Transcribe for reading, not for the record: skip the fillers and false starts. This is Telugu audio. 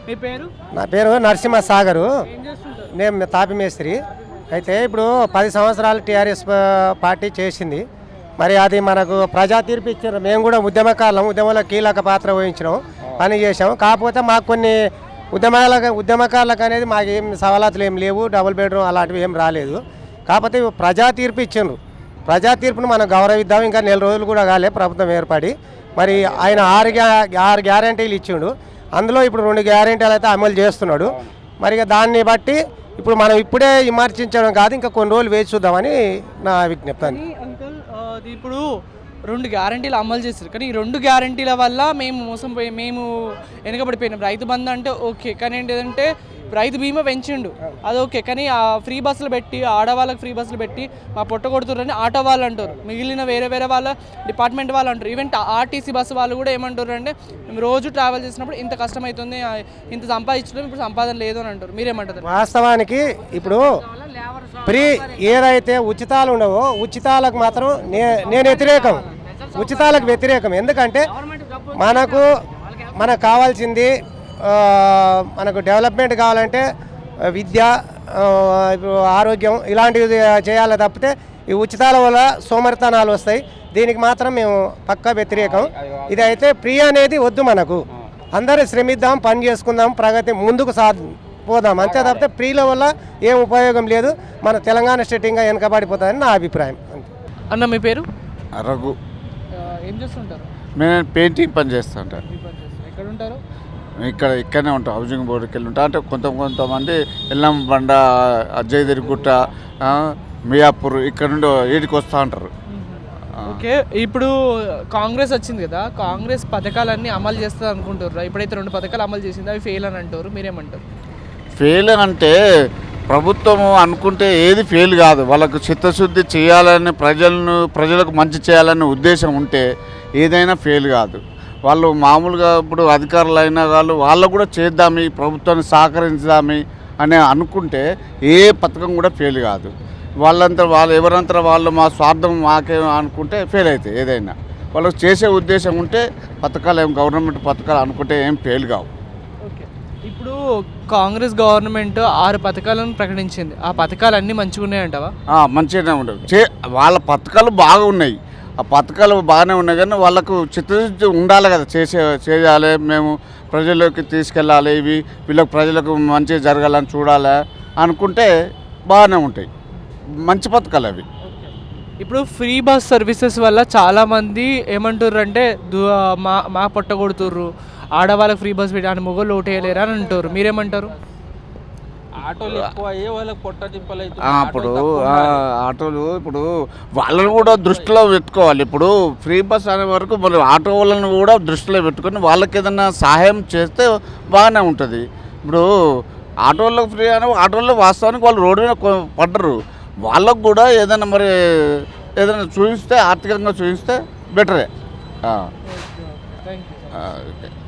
మీ పేరు? నా పేరు నరసింహ సాగరు. ఏం చేస్తుంటారు? నేను తాపి మేస్త్రి. అయితే ఇప్పుడు 10 సంవత్సరాలు టీఆర్ఎస్ పార్టీ చేసింది. మరి అది మనకు ప్రజా తీర్పు ఇచ్చారు. మేము కూడా ఉద్యమంలో కీలక పాత్ర వహించినాం, పని చేసాం. కాకపోతే మాకు కొన్ని ఉద్యమకారులకు అనేది మాకు ఏం సవాలాతులు ఏం లేవు, డబుల్ బెడ్రూమ్ అలాంటివి ఏం రాలేదు. కాకపోతే ప్రజా తీర్పు ఇచ్చిండ్రు. ప్రజా తీర్పును మనం గౌరవిద్దాం. ఇంకా నెల రోజులు కూడా కాలే ప్రభుత్వం ఏర్పడి. మరి ఆయన 6 గ్యారెంటీలు ఇచ్చిండు. అందులో ఇప్పుడు 2 గ్యారెంటీలు అయితే అమలు చేస్తున్నాడు. మరి దాన్ని బట్టి ఇప్పుడు మనం ఇప్పుడే విమర్శించడం కాదు, ఇంకా కొన్ని రోజులు వేచి చూద్దామని నా విజ్ఞప్తి. అంకుల్, అది ఇప్పుడు 2 గ్యారంటీలు అమలు చేస్తారు, కానీ ఈ 2 గ్యారంటీల వల్ల మేము వెనుకబడిపోయినాం. రైతు బంధు అంటే ఓకే, కానీ ఏంటంటే రైతు బీమా పెంచిండు, అది ఓకే. కానీ ఆ ఫ్రీ బస్సులు పెట్టి, ఆడవాళ్ళకి ఫ్రీ బస్సులు పెట్టి మా పొట్ట కొడుతున్నారని ఆటో వాళ్ళు అంటారు, మిగిలిన వేరే వాళ్ళ డిపార్ట్మెంట్ వాళ్ళు అంటారు. ఈవెన్ ఆర్టీసీ బస్సు వాళ్ళు కూడా ఏమంటారు అంటే మేము రోజు ట్రావెల్ చేసినప్పుడు ఇంత కష్టమవుతుంది, ఇంత సంపాదించడం, ఇప్పుడు సంపాదన లేదు అని అంటారు. మీరేమంటారు? వాస్తవానికి ఇప్పుడు ఫ్రీ ఏదైతే ఉచితాలు ఉండవో ఉచితాలకు మాత్రం నేను వ్యతిరేకం, ఉచితాలకు వ్యతిరేకం. ఎందుకంటే మనకు కావాల్సింది మనకు డెవలప్మెంట్ కావాలంటే విద్య, ఆరోగ్యం ఇలాంటివి చేయాలి తప్పితే ఈ ఉచితాల వల్ల సోమరితనాలు వస్తాయి. దీనికి మాత్రం మేము పక్కా వ్యతిరేకం. ఇది అయితే ఫ్రీ అనేది వద్దు, మనకు అందరూ శ్రమిద్దాం, పని చేసుకుందాం, ప్రగతి ముందుకు పోదాం. అంతే తప్పితే ఫ్రీల వల్ల ఏం ఉపయోగం లేదు. మన తెలంగాణ స్టేట్ ఇంకా వెనకబడిపోతుందని నా అభిప్రాయం. అన్న మీ పేరు? రఘు. ఏం చేస్తుంటారు? నేను పెయింటింగ్ పని చేస్తుంటాను. ఎక్కడ ఉంటారు? ఇక్కడనే ఉంటాం, హౌసింగ్ బోర్డుకి వెళ్ళి ఉంటాం. అంటే కొంతమంది ఎల్లం బండ, అజ్జయ్ తిరుగుట్ట, మియాపూర్ ఇక్కడ నుండి ఏడికి వస్తూ ఉంటారు. ఓకే, ఇప్పుడు కాంగ్రెస్ వచ్చింది కదా, కాంగ్రెస్ పథకాలన్నీ అమలు చేస్తుంది అనుకుంటారు. ఇప్పుడైతే 2 పథకాలు అమలు చేసింది, అవి ఫెయిల్ అని అంటారు. మీరేమంటారు? ఫెయిల్ అని అంటే ప్రభుత్వం అనుకుంటే ఏది ఫెయిల్ కాదు. వాళ్ళకు చిత్తశుద్ధి చేయాలని, ప్రజలకు మంచి చేయాలనే ఉద్దేశం ఉంటే ఏదైనా ఫెయిల్ కాదు. వాళ్ళు మామూలుగా ఇప్పుడు అధికారులు అయినా వాళ్ళు కూడా చేద్దామి, ప్రభుత్వాన్ని సహకరించుదామి అని అనుకుంటే ఏ పథకం కూడా ఫెయిల్ కాదు. ఎవరంతా వాళ్ళు మా స్వార్థం మాకే అనుకుంటే ఫెయిల్ అవుతాయి. ఏదైనా వాళ్ళకి చేసే ఉద్దేశం ఉంటే గవర్నమెంట్ పథకాలు అనుకుంటే ఏం ఫెయిల్ కావు. ఇప్పుడు కాంగ్రెస్ గవర్నమెంట్ 6 పథకాలను ప్రకటించింది. ఆ పథకాలు అన్నీ మంచిగా ఉన్నాయంటావా? మంచిగానే ఉండవు. వాళ్ళ పథకాలు బాగా ఉన్నాయి, ఆ పథకాలు బాగానే ఉన్నాయి. కానీ వాళ్ళకు చిత్తశుద్ధి ఉండాలి కదా, చేయాలి, మేము ప్రజల్లోకి తీసుకెళ్ళాలి, ప్రజలకు మంచిగా జరగాలని చూడాలి అనుకుంటే బాగానే ఉంటాయి, మంచి పథకాలు అవి. ఇప్పుడు ఫ్రీ బస్ సర్వీసెస్ వల్ల చాలామంది ఏమంటారు అంటే మా పొట్ట కొడుతుర్రు, ఆడవాళ్ళకి ఫ్రీ బస్ పెట్టి అని మొగలు ఓటేయలేరు అని అంటారు. మీరేమంటారు? ఆటోలు ఎక్కువ అయ్యే వాళ్ళకి పొట్ట తిప్పలు ఆటోలు ఇప్పుడు వాళ్ళని కూడా దృష్టిలో పెట్టుకోవాలి. ఇప్పుడు ఫ్రీ బస్ అనే వరకు మరి ఆటో వాళ్ళని కూడా దృష్టిలో పెట్టుకొని వాళ్ళకి ఏదైనా సహాయం చేస్తే బాగానే ఉంటుంది. ఇప్పుడు ఆటోళ్ళకి ఫ్రీ అని ఆటోల్లో వాస్తవానికి వాళ్ళు రోడ్డు మీద పడ్డరు, వాళ్ళకు కూడా ఏదైనా చూపిస్తే, ఆర్థికంగా చూపిస్తే బెటరే.